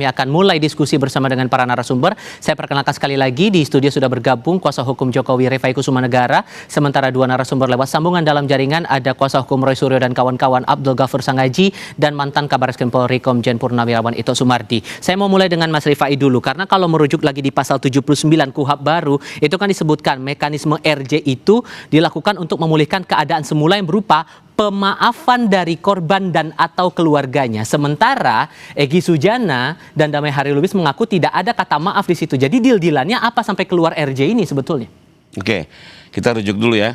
Kami akan mulai diskusi bersama dengan para narasumber. Saya perkenalkan sekali lagi, di studio sudah bergabung kuasa hukum Jokowi Rifai Kusumanegara. Sementara dua narasumber lewat sambungan dalam jaringan ada kuasa hukum Roy Suryo dan kawan-kawan Abdul Ghafur Sangaji dan mantan Kabaris Krim Polri Komjen Purnawirawan Ito Sumardi. Saya mau mulai dengan Mas Rifai dulu, karena kalau merujuk lagi di pasal 79 KUHP baru, itu kan disebutkan mekanisme RJ itu dilakukan untuk memulihkan keadaan semula yang berupa pemaafan dari korban dan atau keluarganya. Sementara Egy Sujana dan Damai Harilubis mengaku tidak ada kata maaf di situ. Jadi deal-dealannya apa sampai keluar RJ ini sebetulnya? Oke, kita rujuk dulu ya.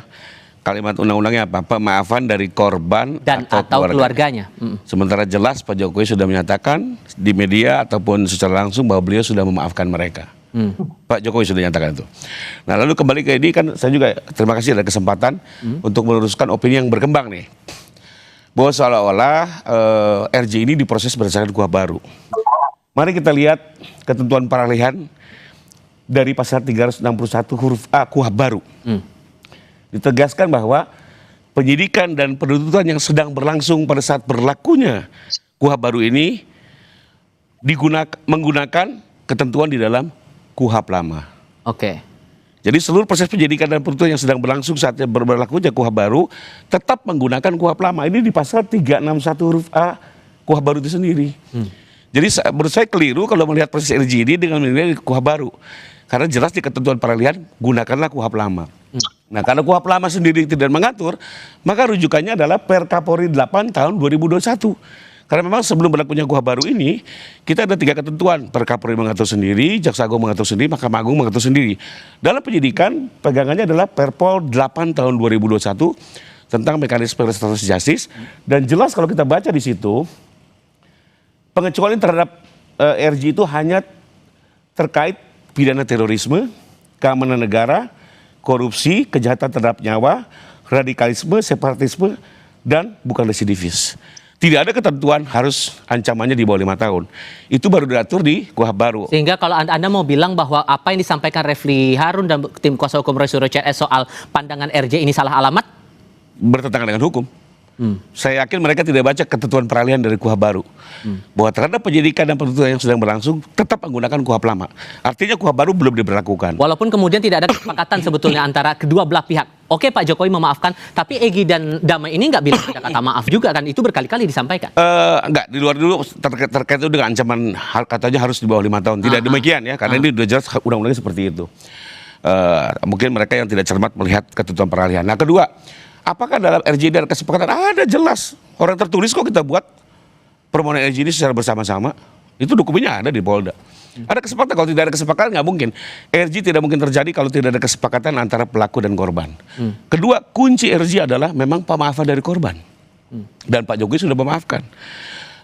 Kalimat undang-undangnya apa? Pemaafan dari korban dan atau keluarganya. Sementara jelas Pak Jokowi sudah menyatakan di media ataupun secara langsung bahwa beliau sudah memaafkan mereka. Pak Jokowi sudah nyatakan itu. Nah, lalu kembali ke ini, kan saya juga terima kasih ada kesempatan untuk meluruskan opini yang berkembang nih, bahwa seolah-olah RJ ini diproses berdasarkan KUHP baru. Mari kita lihat ketentuan peralihan dari pasal 361 huruf A KUHP baru. Ditegaskan bahwa penyidikan dan penuntutan yang sedang berlangsung pada saat berlakunya KUHP baru ini menggunakan ketentuan di dalam KUHP lama. Oke. Jadi seluruh proses penyidikan dan penuntutan yang sedang berlangsung saat berlakunya KUHP baru tetap menggunakan KUHP lama. Ini di pasal 361 huruf A KUHP baru itu sendiri. Jadi menurut saya keliru kalau melihat proses RJ ini dengan menilai KUHP baru. Karena jelas di ketentuan peralihan gunakanlah KUHP lama. Nah, karena KUHP lama sendiri tidak mengatur, maka rujukannya adalah Perkapolri 8 tahun 2021. Karena memang sebelum berlakunya KUHP baru ini, kita ada 3 ketentuan. Perkapolri mengatur sendiri, Jaksa Agung mengatur sendiri, Mahkamah Agung mengatur sendiri. Dalam penyidikan, pegangannya adalah Perpol 8 tahun 2021 tentang mekanisme restoratif justice. Dan jelas kalau kita baca di situ, pengecualian terhadap RJ itu hanya terkait pidana terorisme, keamanan negara, korupsi, kejahatan terhadap nyawa, radikalisme, separatisme, dan bukan residivis. Tidak ada ketentuan harus ancamannya di bawah 5 tahun. Itu baru diatur di KUHP baru. Sehingga kalau Anda mau bilang bahwa apa yang disampaikan Refli Harun dan tim kuasa hukum Roy Suryo CS soal pandangan RJ ini salah alamat? Bertentangan dengan hukum. Saya yakin mereka tidak baca ketentuan peralihan dari KUHP baru. Bahwa terhadap penyidikan dan penuntutan yang sedang berlangsung tetap menggunakan KUHP lama. Artinya KUHP baru belum diberlakukan. Walaupun kemudian tidak ada kesepakatan sebetulnya antara kedua belah pihak. Oke, Pak Jokowi memaafkan, tapi Egy dan Damai ini nggak bilang ada kata maaf juga kan? Itu berkali-kali disampaikan. Enggak, di luar dulu terkait itu dengan ancaman katanya harus di bawah 5 tahun. Tidak demikian ya, karena ini sudah jelas undang-undangnya seperti itu. Mungkin mereka yang tidak cermat melihat ketentuan peralihan. Nah, kedua, apakah dalam RJ ada kesepakatan? Ada, jelas. Orang tertulis kok kita buat permohonan RJ ini secara bersama-sama. Itu dokumennya ada di Polda. Ada kesepakatan, kalau tidak ada kesepakatan nggak mungkin. RJ tidak mungkin terjadi kalau tidak ada kesepakatan antara pelaku dan korban. Kedua, kunci RJ adalah memang pemaafan dari korban. Dan Pak Jokowi sudah memaafkan.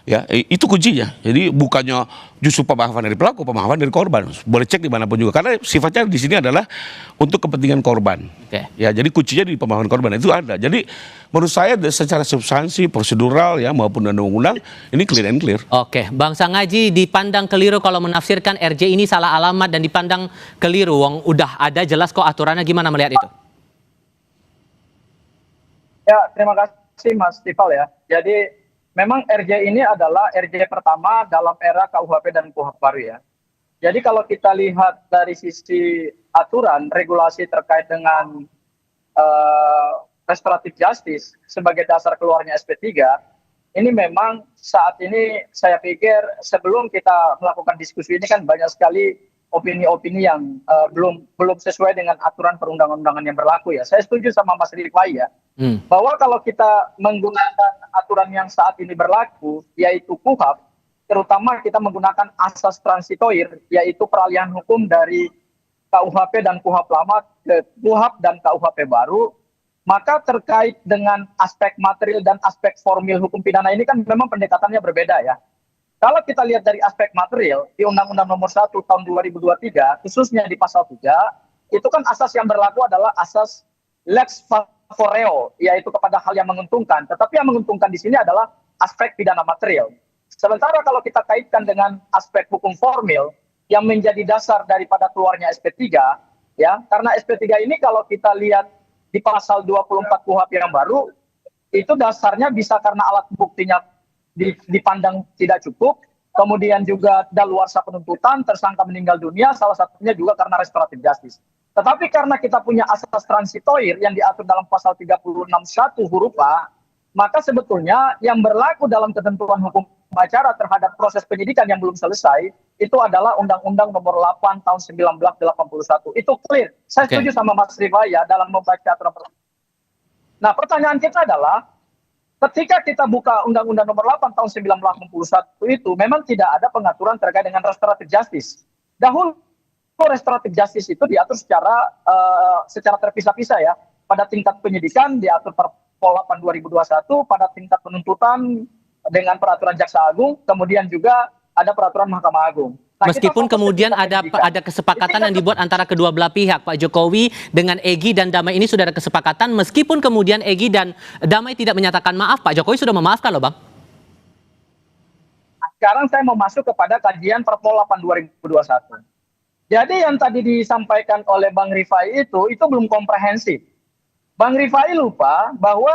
Ya, itu kuncinya. Jadi bukannya justru pemaafan dari pelaku, pemaafan dari korban. Boleh cek dimanapun juga. Karena sifatnya di sini adalah untuk kepentingan korban. Ya, jadi kuncinya di pemaafan korban itu ada. Jadi menurut saya secara substansi, prosedural ya maupun undang-undang ini clear and clear. Oke, Bang Sangaji dipandang keliru kalau menafsirkan RJ ini salah alamat dan dipandang keliru. Wong udah ada jelas kok aturannya, gimana melihat itu? Ya, terima kasih Mas Tifal ya. Jadi memang RJ ini adalah RJ pertama dalam era KUHP dan KUHP baru ya. Jadi kalau kita lihat dari sisi aturan, regulasi terkait dengan restoratif justice sebagai dasar keluarnya SP3, ini memang saat ini saya pikir sebelum kita melakukan diskusi ini kan banyak sekali opini-opini yang belum sesuai dengan aturan perundang-undangan yang berlaku ya. Saya setuju sama Mas Rifai ya, bahwa kalau kita menggunakan aturan yang saat ini berlaku, yaitu KUHP, terutama kita menggunakan asas transitoir, yaitu peralihan hukum dari KUHP dan KUHP lama ke KUHP dan KUHP baru, maka terkait dengan aspek material dan aspek formil hukum pidana ini kan memang pendekatannya berbeda ya. Kalau kita lihat dari aspek material, di Undang-Undang Nomor 1 Tahun 2023, khususnya di Pasal 3, itu kan asas yang berlaku adalah asas lex favoreo, yaitu kepada hal yang menguntungkan. Tetapi yang menguntungkan di sini adalah aspek pidana material. Sementara kalau kita kaitkan dengan aspek hukum formil, yang menjadi dasar daripada keluarnya SP3, ya, karena SP3 ini kalau kita lihat di Pasal 24 KUHP yang baru, itu dasarnya bisa karena alat buktinya dipandang tidak cukup, kemudian juga daluarsa penuntutan, tersangka meninggal dunia, salah satunya juga karena restoratif justice. Tetapi karena kita punya asas transitoir yang diatur dalam pasal 36(1) huruf A, maka sebetulnya yang berlaku dalam ketentuan hukum acara terhadap proses penyidikan yang belum selesai itu adalah Undang-Undang Nomor 8 Tahun 1981. Itu clear. Saya setuju sama Mas Rifaya dalam membaca aturan. Nah, pertanyaan kita adalah ketika kita buka Undang-Undang Nomor 8 Tahun 1981 itu memang tidak ada pengaturan terkait dengan restoratif justice. Dahulu restoratif justice itu diatur secara terpisah-pisah ya. Pada tingkat penyidikan diatur Perpol 8 2021, pada tingkat penuntutan dengan peraturan Jaksa Agung, kemudian juga ada peraturan Mahkamah Agung. Nah, meskipun kemudian ada kesepakatan yang dibuat antara kedua belah pihak, Pak Jokowi dengan Egy dan Damai ini sudah ada kesepakatan, meskipun kemudian Egy dan Damai tidak menyatakan maaf, Pak Jokowi sudah memaafkan loh, Bang. Sekarang saya mau masuk kepada kajian Perpol 8 2021. Jadi yang tadi disampaikan oleh Bang Rifai itu belum komprehensif. Bang Rifai lupa bahwa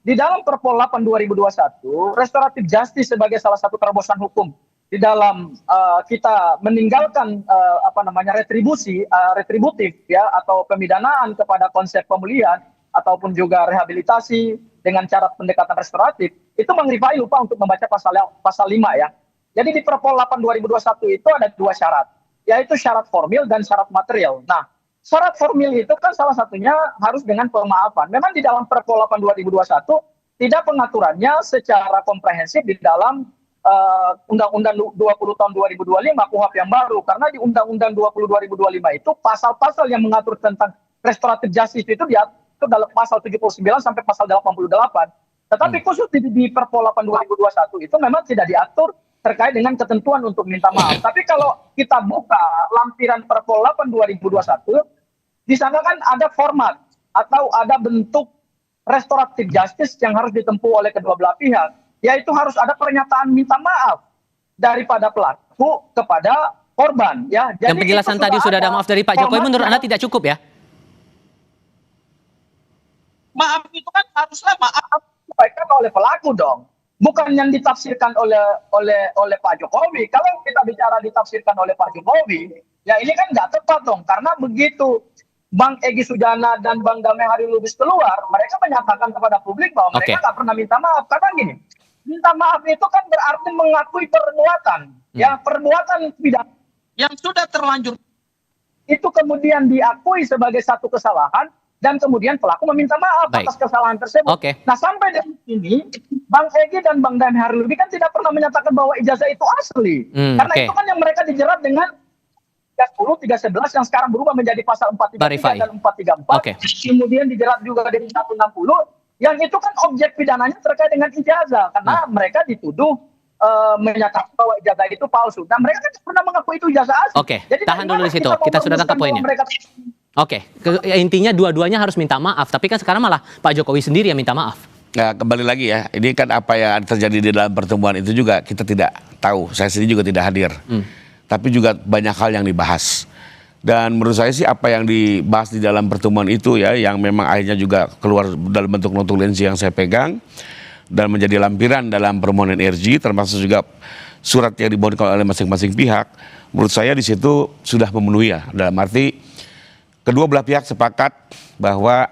di dalam Perpol 8 2021, restoratif justice sebagai salah satu terobosan hukum di dalam kita meninggalkan retributif ya atau pemidanaan kepada konsep pemulihan ataupun juga rehabilitasi dengan cara pendekatan restoratif, itu Bang Rifai lupa untuk membaca pasal 5 ya. Jadi di Perpol 8 2021 itu ada dua syarat, yaitu syarat formil dan syarat material. Nah, syarat formil itu kan salah satunya harus dengan pemaafan. Memang di dalam Perpol 8 2021 tidak pengaturannya secara komprehensif di dalam Undang-Undang 20 tahun 2025 KUHP yang baru. Karena di Undang-Undang 20 2025 itu pasal-pasal yang mengatur tentang restoratif justice itu diatur dalam pasal 79 sampai pasal 88. Tetapi khusus di Perpol 8 2021 itu memang tidak diatur terkait dengan ketentuan untuk minta maaf. Tapi kalau kita buka lampiran Perpol 8 2021, di sana kan ada format atau ada bentuk restoratif justice yang harus ditempuh oleh kedua belah pihak, yaitu harus ada pernyataan minta maaf daripada pelaku kepada korban. Ya. Jadi yang penjelasan tadi sudah ada maaf dari Pak Jokowi, menurut Anda tidak cukup ya? Maaf itu kan haruslah maaf disampaikan oleh pelaku dong. Bukan yang ditafsirkan oleh Pak Jokowi. Kalau kita bicara ditafsirkan oleh Pak Jokowi, ya ini kan nggak tepat dong. Karena begitu Bang Egy Sujana dan Bang Damai Harilubis keluar, mereka menyatakan kepada publik bahwa mereka nggak pernah minta maaf. Karena gini, minta maaf itu kan berarti mengakui perbuatan, ya perbuatan pidana yang sudah terlanjur itu kemudian diakui sebagai satu kesalahan. Dan kemudian pelaku meminta maaf atas kesalahan tersebut. Nah sampai detik ini Bang Egy dan Bang Damai Harilubis kan tidak pernah menyatakan bahwa ijazah itu asli. Karena itu kan yang mereka dijerat dengan 310, 311 yang sekarang berubah menjadi pasal 433 dan 434. Kemudian dijerat juga dengan 160 yang itu kan objek pidananya terkait dengan ijazah. Karena mereka dituduh menyatakan bahwa ijazah itu palsu. Dan mereka kan pernah mengaku itu ijazah asli. Jadi tahan dulu di situ. Kita sudah tangkap poinnya. Intinya dua-duanya harus minta maaf. Tapi kan sekarang malah Pak Jokowi sendiri yang minta maaf. Nah, kembali lagi ya, ini kan apa yang terjadi di dalam pertemuan itu juga kita tidak tahu. Saya sendiri juga tidak hadir. Tapi juga banyak hal yang dibahas. Dan menurut saya sih apa yang dibahas di dalam pertemuan itu ya, yang memang akhirnya juga keluar dalam bentuk notulensi yang saya pegang dan menjadi lampiran dalam permohonan RJ, termasuk juga surat yang dibawakan oleh masing-masing pihak. Menurut saya di situ sudah memenuhi ya, dalam arti kedua belah pihak sepakat bahwa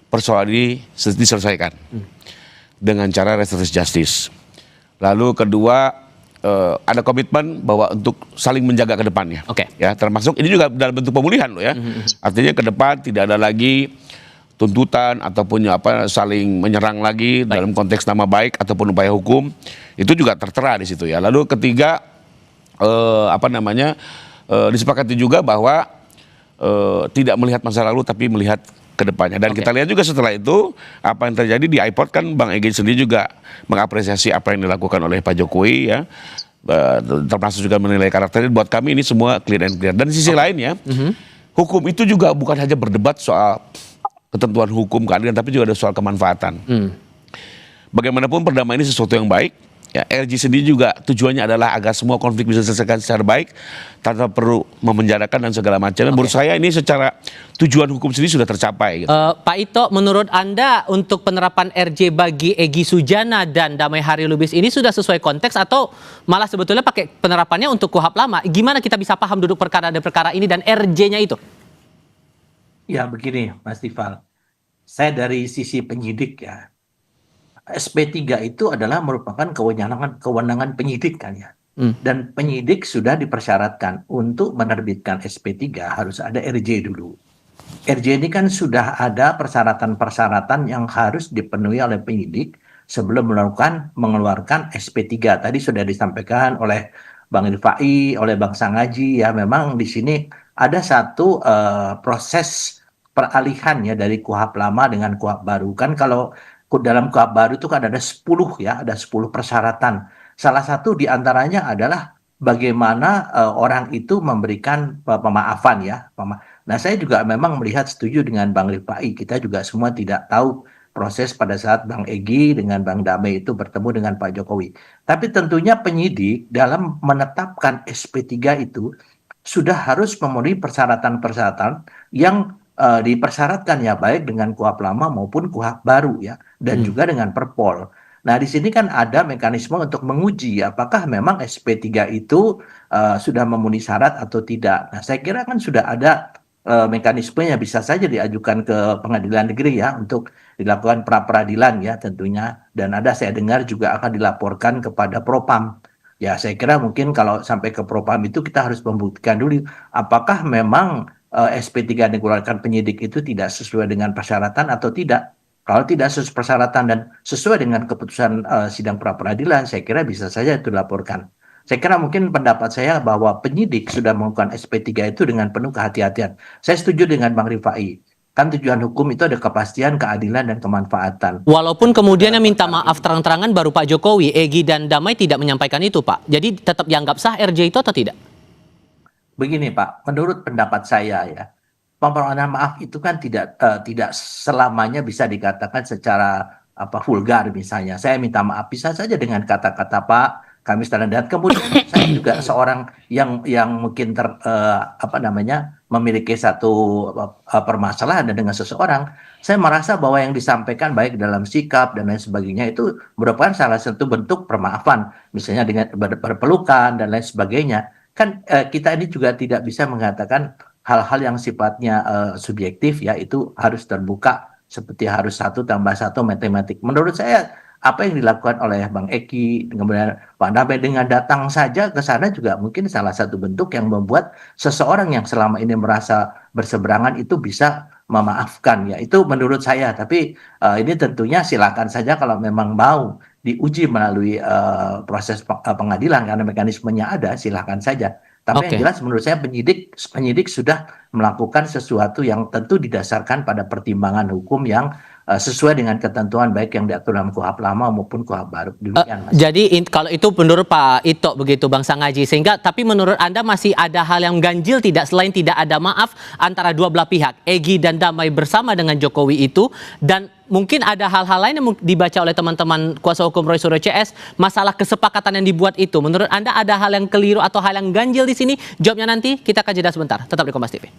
persoalan ini diselesaikan dengan cara restoratif justice. Lalu kedua ada komitmen bahwa untuk saling menjaga ke depannya. Ya, termasuk ini juga dalam bentuk pemulihan loh ya. Artinya ke depan tidak ada lagi tuntutan ataupun saling menyerang lagi dalam konteks nama baik ataupun upaya hukum. Itu juga tertera di situ ya. Lalu ketiga disepakati juga bahwa tidak melihat masa lalu tapi melihat ke depannya. Dan kita lihat juga setelah itu apa yang terjadi di iPod kan Bang Egy sendiri juga mengapresiasi apa yang dilakukan oleh Pak Jokowi ya. Termasuk juga menilai karakternya. Buat kami ini semua clear and clear. Dan di sisi lain ya, hukum itu juga bukan hanya berdebat soal ketentuan hukum keadilan tapi juga ada soal kemanfaatan. Bagaimanapun perdamaian ini sesuatu yang baik. Ya, RG sendiri juga tujuannya adalah agar semua konflik bisa diselesaikan secara baik tanpa perlu memenjarakan dan segala macam. Menurut saya ini secara tujuan hukum sendiri sudah tercapai. Gitu. Pak Ito, menurut Anda untuk penerapan RJ bagi Egy Sujana dan Damai Hari Lubis ini sudah sesuai konteks atau malah sebetulnya pakai penerapannya untuk KUHP lama? Gimana kita bisa paham duduk perkara ini dan RJ-nya itu? Ya begini Mas Tifal, saya dari sisi penyidik ya, SP3 itu adalah merupakan kewenangan penyidik kan ya. Dan penyidik sudah dipersyaratkan untuk menerbitkan SP3 harus ada RJ dulu. RJ ini kan sudah ada persyaratan-persyaratan yang harus dipenuhi oleh penyidik sebelum mengeluarkan SP3. Tadi sudah disampaikan oleh Bang Rifai, oleh Bang Sangaji ya, memang di sini ada satu proses peralihan ya dari KUHP lama dengan KUHP baru. Kan kalau dalam KUHP baru itu kan ada 10 ya, ada 10 persyaratan. Salah satu diantaranya adalah bagaimana orang itu memberikan pemaafan ya. Nah saya juga memang melihat setuju dengan Bang Rifai, kita juga semua tidak tahu proses pada saat Bang Egy dengan Bang Damai itu bertemu dengan Pak Jokowi. Tapi tentunya penyidik dalam menetapkan SP3 itu sudah harus memenuhi persyaratan-persyaratan yang dipersyaratkan ya, baik dengan KUHP lama maupun KUHP baru ya, dan juga dengan Perpol. Nah di sini kan ada mekanisme untuk menguji apakah memang SP3 itu sudah memenuhi syarat atau tidak. Nah saya kira kan sudah ada mekanismenya, bisa saja diajukan ke pengadilan negeri ya untuk dilakukan pra-peradilan ya tentunya, dan ada saya dengar juga akan dilaporkan kepada Propam. Ya saya kira mungkin kalau sampai ke Propam itu kita harus membuktikan dulu apakah memang SP3 yang dikeluarkan penyidik itu tidak sesuai dengan persyaratan atau tidak. Kalau tidak sesuai persyaratan dan sesuai dengan keputusan sidang pra-peradilan, saya kira bisa saja itu dilaporkan. Saya kira mungkin pendapat saya bahwa penyidik sudah melakukan SP3 itu dengan penuh kehati-hatian. Saya setuju dengan Bang Rifai. Kan tujuan hukum itu ada kepastian, keadilan, dan kemanfaatan. Walaupun kemudian yang minta maaf terang-terangan baru Pak Jokowi, Egy dan Damai tidak menyampaikan itu, Pak. Jadi tetap dianggap sah RJ itu atau tidak? Begini Pak, menurut pendapat saya ya, permohonan maaf itu kan tidak selamanya bisa dikatakan secara vulgar misalnya. Saya minta maaf bisa saja dengan kata-kata Pak, kami standar. Kemudian saya juga seorang yang mungkin memiliki satu permasalahan dengan seseorang. Saya merasa bahwa yang disampaikan baik dalam sikap dan lain sebagainya itu merupakan salah satu bentuk permaafan, misalnya dengan berpelukan dan lain sebagainya. Kan kita ini juga tidak bisa mengatakan hal-hal yang sifatnya subjektif ya, itu harus terbuka seperti harus 1 tambah 1 matematik. Menurut saya apa yang dilakukan oleh Bang Egy kemudian Pak Damai dengan datang saja ke sana juga mungkin salah satu bentuk yang membuat seseorang yang selama ini merasa berseberangan itu bisa memaafkan ya, itu menurut saya. Tapi ini tentunya silakan saja kalau memang mau diuji melalui proses pengadilan karena mekanismenya ada, silakan saja. Tapi yang jelas menurut saya penyidik sudah melakukan sesuatu yang tentu didasarkan pada pertimbangan hukum yang sesuai dengan ketentuan baik yang diatur dalam KUHP lama maupun KUHP baru. Demikian, Mas. Jadi kalau itu menurut Pak Ito begitu Bang Sangaji, sehingga tapi menurut Anda masih ada hal yang ganjil tidak selain tidak ada maaf antara dua belah pihak, Egy dan Damai bersama dengan Jokowi itu, dan mungkin ada hal-hal lain yang dibaca oleh teman-teman kuasa hukum Roy Suryo CS, masalah kesepakatan yang dibuat itu. Menurut Anda ada hal yang keliru atau hal yang ganjil di sini? Jawabnya nanti, kita akan jeda sebentar. Tetap di Kompas TV.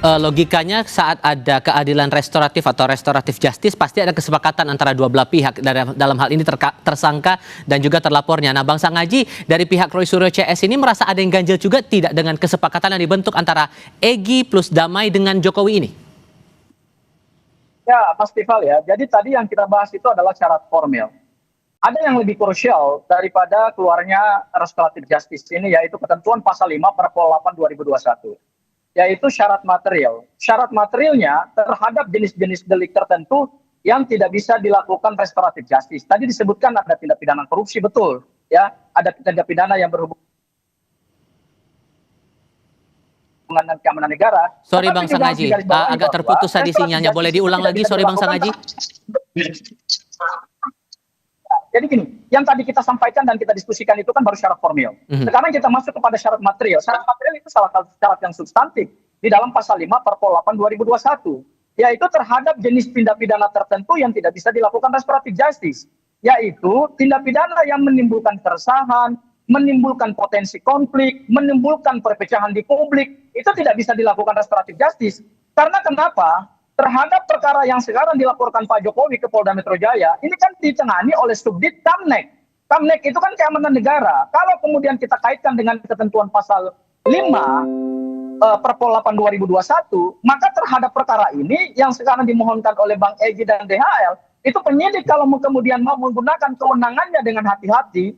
Logikanya saat ada keadilan restoratif atau restoratif justice pasti ada kesepakatan antara dua belah pihak, dalam hal ini tersangka dan juga terlapornya. Nah Bang Sangaji dari pihak Roy Suryo CS ini merasa ada yang ganjil juga tidak dengan kesepakatan yang dibentuk antara Egy plus Damai dengan Jokowi ini? Ya Mas Tifal ya, jadi tadi yang kita bahas itu adalah syarat formil. Ada yang lebih krusial daripada keluarnya restoratif justice ini, yaitu ketentuan pasal 5 Perpol 8 2021. Yaitu syarat material. Syarat materialnya terhadap jenis-jenis delik tertentu yang tidak bisa dilakukan restoratif justice. Tadi disebutkan ada tindak pidana korupsi, betul. Ya, ada tindak pidana yang berhubungan dengan keamanan negara. Sorry Bang Sangaji, agak terputus tadi sinyalnya. Boleh diulang lagi? Sorry Bang Sangaji. Jadi gini, yang tadi kita sampaikan dan kita diskusikan itu kan baru syarat formil. Sekarang kita masuk kepada syarat material. Syarat material itu salah satu syarat yang substantif di dalam pasal 5 Perpol 8 2021. yaitu terhadap jenis tindak pidana tertentu yang tidak bisa dilakukan restoratif justice, yaitu tindak pidana yang menimbulkan keresahan, menimbulkan potensi konflik, menimbulkan perpecahan di publik, itu tidak bisa dilakukan restoratif justice. Karena kenapa? Terhadap perkara yang sekarang dilaporkan Pak Jokowi ke Polda Metro Jaya, ini kan ditangani oleh Subdit Kamnek. Kamnek itu kan keamanan negara. Kalau kemudian kita kaitkan dengan ketentuan pasal 5 Perpol 8 2021, maka terhadap perkara ini yang sekarang dimohonkan oleh Bang Egy dan DHL, itu penyidik kalau kemudian mau menggunakan kewenangannya dengan hati-hati,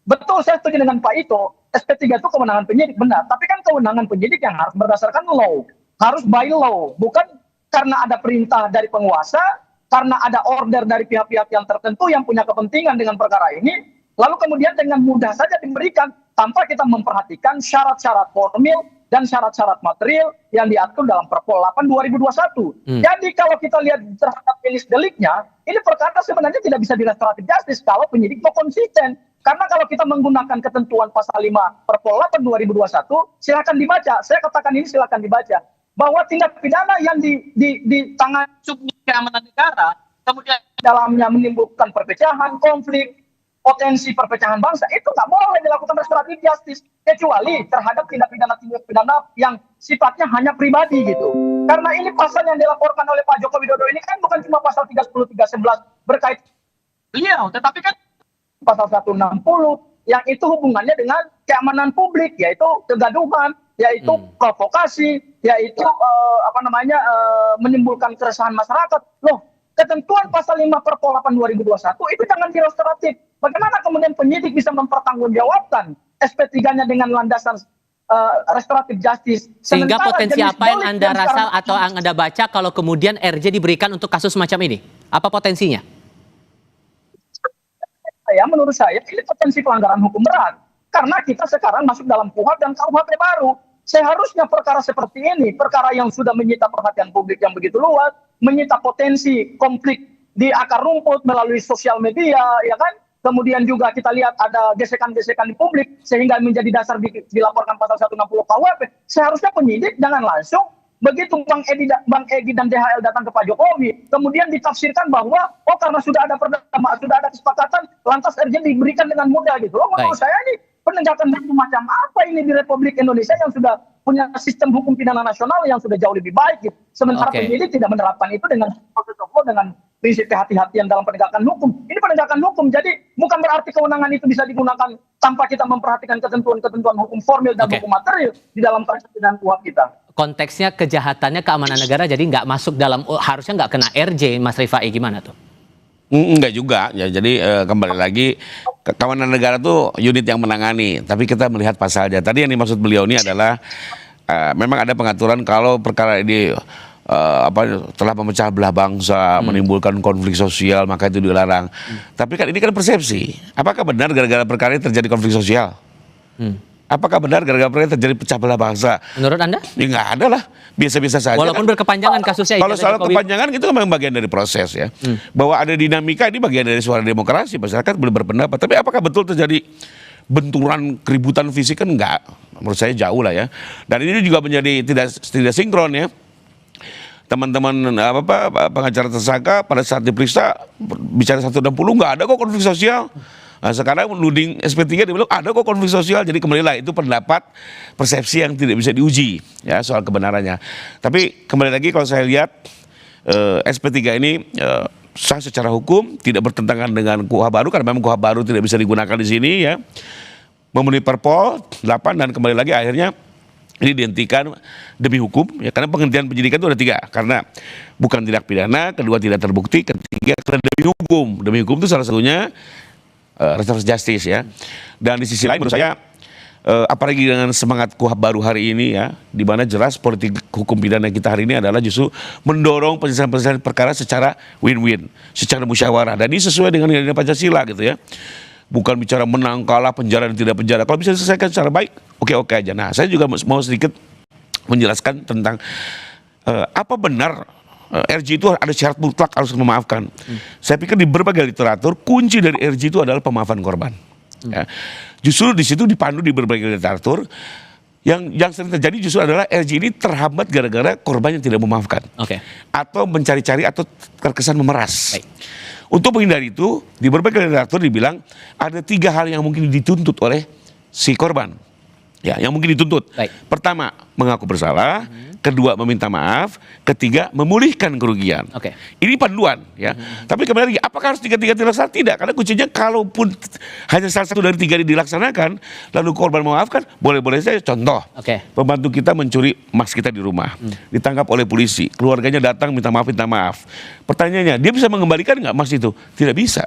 betul saya setuju dengan Pak Ito, SP3 itu kewenangan penyidik, benar. Tapi kan kewenangan penyidik yang harus berdasarkan law, harus by law, bukan karena ada perintah dari penguasa, karena ada order dari pihak-pihak yang tertentu yang punya kepentingan dengan perkara ini, lalu kemudian dengan mudah saja diberikan tanpa kita memperhatikan syarat-syarat formil dan syarat-syarat material yang diatur dalam Perpol 8 2021. Jadi kalau kita lihat terhadap jenis deliknya, ini perkara sebenarnya tidak bisa di restoratif justice kalau penyidik mau konsisten. Karena kalau kita menggunakan ketentuan pasal 5 Perpol 8 2021, silakan dibaca. Saya katakan ini silakan dibaca. Bahwa tindak pidana yang ditangani Subdit Keamanan Negara, kemudian dalamnya menimbulkan perpecahan, konflik, potensi perpecahan bangsa, itu nggak boleh dilakukan restoratif justice, kecuali terhadap tindak pidana yang sifatnya hanya pribadi gitu. Karena ini pasal yang dilaporkan oleh Pak Joko Widodo ini kan bukan cuma pasal 30, 311 berkait beliau, tetapi kan pasal 160 yang itu hubungannya dengan keamanan publik, yaitu kegaduhan, yaitu provokasi, yaitu menimbulkan keresahan masyarakat. Loh, ketentuan pasal 5 Perpol 8 2021 itu jangan di restoratif. Bagaimana kemudian penyidik bisa mempertanggungjawabkan SP3-nya dengan landasan restoratif justice? Sehingga Sementara potensi jenis apa yang delik Anda rasa sekarang atau yang Anda baca kalau kemudian RJ diberikan untuk kasus semacam ini? Apa potensinya? Menurut saya ini potensi pelanggaran hukum berat. Karena kita sekarang masuk dalam KUHP dan KUHP baru. Seharusnya perkara seperti ini, perkara yang sudah menyita perhatian publik yang begitu luas, menyita potensi konflik di akar rumput melalui sosial media, ya kan? Kemudian juga kita lihat ada gesekan-gesekan di publik sehingga menjadi dasar dilaporkan pasal 160 KUHP. Seharusnya penyidik jangan langsung begitu Bang Egy dan DHL datang ke Pak Jokowi, kemudian ditafsirkan bahwa karena sudah ada kesepakatan, lantas RJ diberikan dengan mudah gitu. Menurut saya ini penegakan hukum macam apa ini di Republik Indonesia yang sudah punya sistem hukum pidana nasional yang sudah jauh lebih baik gitu. Sementara penyidik tidak menerapkan itu dengan proses hukum, dengan prinsip kehati-hatian dalam penegakan hukum. Ini penegakan hukum, jadi bukan berarti kewenangan itu bisa digunakan tanpa kita memperhatikan ketentuan-ketentuan hukum formil dan hukum material di dalam persidangan KUHP kita. Konteksnya kejahatannya keamanan negara jadi nggak masuk dalam, harusnya nggak kena RJ, Mas Rifai, gimana tuh? Enggak juga ya, jadi kembali lagi keamanan negara tuh unit yang menangani, tapi kita melihat pasalnya. Tadi yang dimaksud beliau ini adalah memang ada pengaturan kalau perkara ini telah memecah belah bangsa, menimbulkan konflik sosial, maka itu dilarang. Tapi kan ini kan persepsi. Apakah benar gara-gara perkara ini terjadi konflik sosial? Apakah benar gara-gara perkara ini terjadi pecah belah bangsa? Menurut Anda? Ya nggak ada lah, biasa-biasa saja. Walaupun berkepanjangan kasusnya. Kalau soal kepanjangan itu memang bagian dari proses ya. Bahwa ada dinamika, ini bagian dari suara demokrasi, masyarakat boleh berpendapat. Tapi apakah betul terjadi benturan, keributan fisik? Kan enggak. Menurut saya jauh lah ya. Dan ini juga menjadi tidak sinkron ya. Teman-teman pengacara tersangka pada saat diperiksa bicara 160 nggak ada kok konflik sosial. Nah, sekarang menuding SP3 dia bilang ada kok konflik sosial. Jadi kembalilah itu pendapat persepsi yang tidak bisa diuji ya soal kebenarannya. Tapi kembali lagi kalau saya lihat SP3 ini sah secara hukum, tidak bertentangan dengan KUHP baru karena memang KUHP baru tidak bisa digunakan di sini ya. Memenuhi Perpol 8 dan kembali lagi akhirnya ini dihentikan demi hukum ya, karena penghentian penyidikan itu ada 3, karena bukan tindak pidana, kedua tidak terbukti, ketiga karena demi hukum itu salah satunya restoratif justice ya. Dan di sisi lain menurut saya apalagi dengan semangat KUHP baru hari ini ya, di mana jelas politik hukum pidana kita hari ini adalah justru mendorong penyelesaian perkara secara win-win, secara musyawarah, dan ini sesuai dengan nilai Pancasila gitu ya. Bukan bicara menang kalah, penjara dan tidak penjara. Kalau bisa diselesaikan secara baik, oke-oke aja. Nah, saya juga mau sedikit menjelaskan tentang apa benar RJ itu ada syarat mutlak harus memaafkan. Saya pikir di berbagai literatur kunci dari RJ itu adalah pemaafan korban. Ya. Justru di situ dipandu di berbagai literatur Yang sering terjadi justru adalah RJ ini terhambat gara-gara korban yang tidak memaafkan. Oke. Atau mencari-cari atau terkesan memeras. Baik. Untuk menghindari itu, di berbagai literatur dibilang ada 3 hal yang mungkin dituntut oleh si korban. Ya, yang mungkin dituntut. Baik. Pertama, mengaku bersalah. Kedua, meminta maaf. Ketiga, memulihkan kerugian. Oke. Ini panduan, ya. Tapi kembali lagi, apakah harus 3-3 dilaksanakan? Tidak, karena kuncinya kalaupun hanya salah satu dari 3 ini dilaksanakan, lalu korban memaafkan, boleh-boleh saja. Contoh, Oke. pembantu kita mencuri emas kita di rumah, ditangkap oleh polisi, keluarganya datang minta maaf. Pertanyaannya, dia bisa mengembalikan nggak emas itu? Tidak bisa.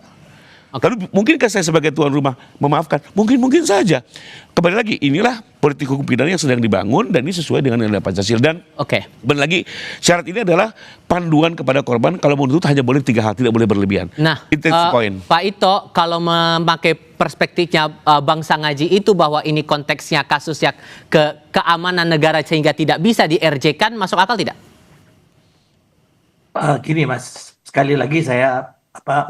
Lalu mungkinkah saya sebagai tuan rumah memaafkan? Mungkin saja. Kembali lagi, inilah politik hukum pidana yang sedang dibangun dan ini sesuai dengan nilai Pancasila. Dan kembali lagi, syarat ini adalah panduan kepada korban kalau menuntut hanya boleh 3 hal, tidak boleh berlebihan. Nah, itu poin. Pak Ito, kalau memakai perspektifnya Bang Sangaji itu bahwa ini konteksnya kasus yang keamanan negara sehingga tidak bisa di RJ-kan, masuk akal tidak? Gini Mas, sekali lagi saya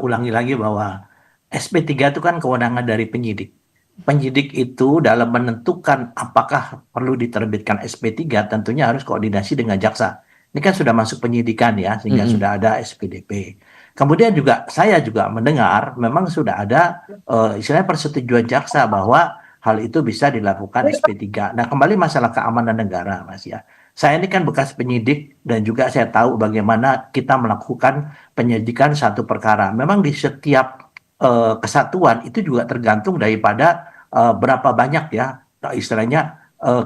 ulangi lagi bahwa SP3 itu kan kewenangan dari penyidik. Penyidik itu dalam menentukan apakah perlu diterbitkan SP3 tentunya harus koordinasi dengan jaksa. Ini kan sudah masuk penyidikan ya, sehingga sudah ada SPDP. Kemudian juga saya juga mendengar memang sudah ada istilahnya persetujuan jaksa bahwa hal itu bisa dilakukan SP3. Nah, kembali masalah keamanan negara, Mas ya. Saya ini kan bekas penyidik dan juga saya tahu bagaimana kita melakukan penyidikan satu perkara. Memang di setiap kesatuan itu juga tergantung daripada berapa banyak ya istilahnya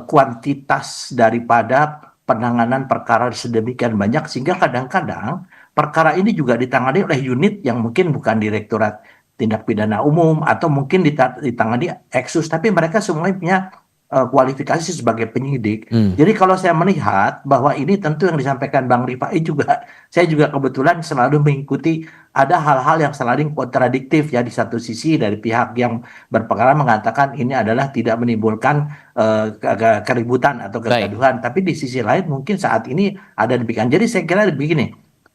kuantitas daripada penanganan perkara sedemikian banyak sehingga kadang-kadang perkara ini juga ditangani oleh unit yang mungkin bukan Direktorat Tindak Pidana Umum atau mungkin ditangani Eksus, tapi mereka semuanya punya kualifikasi sebagai penyidik. Jadi kalau saya melihat bahwa ini tentu yang disampaikan Bang Rifai juga, saya juga kebetulan selalu mengikuti ada hal-hal yang selalu kontradiktif ya. Di satu sisi dari pihak yang berperkara mengatakan ini adalah tidak menimbulkan keributan atau kegaduhan, tapi di sisi lain mungkin saat ini ada demikian. Jadi saya kira begini,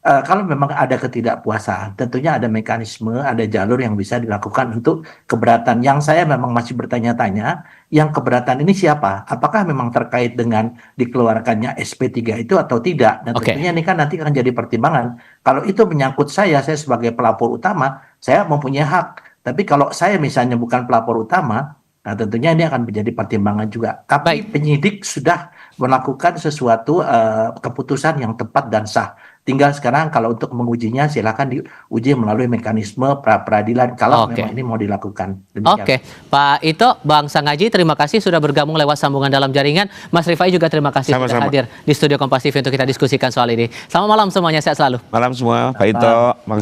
kalau memang ada ketidakpuasan, tentunya ada mekanisme, ada jalur yang bisa dilakukan untuk keberatan. Yang saya memang masih bertanya-tanya, yang keberatan ini siapa? Apakah memang terkait dengan dikeluarkannya SP3 itu atau tidak? Dan tentunya ini kan nanti akan jadi pertimbangan. Kalau itu menyangkut saya sebagai pelapor utama, saya mempunyai hak. Tapi kalau saya misalnya bukan pelapor utama, nah tentunya ini akan menjadi pertimbangan juga. Tapi penyidik sudah melakukan sesuatu keputusan yang tepat dan sah. Tinggal sekarang kalau untuk mengujinya silakan diuji melalui mekanisme pra-peradilan kalau memang ini mau dilakukan. Oke, Pak Ito, Bang Sangaji, terima kasih sudah bergabung lewat sambungan dalam jaringan. Mas Rifai juga terima kasih sudah hadir di studio Kompas TV untuk kita diskusikan soal ini. Selamat malam semuanya, sehat selalu. Malam semua, Pak Ito, Bang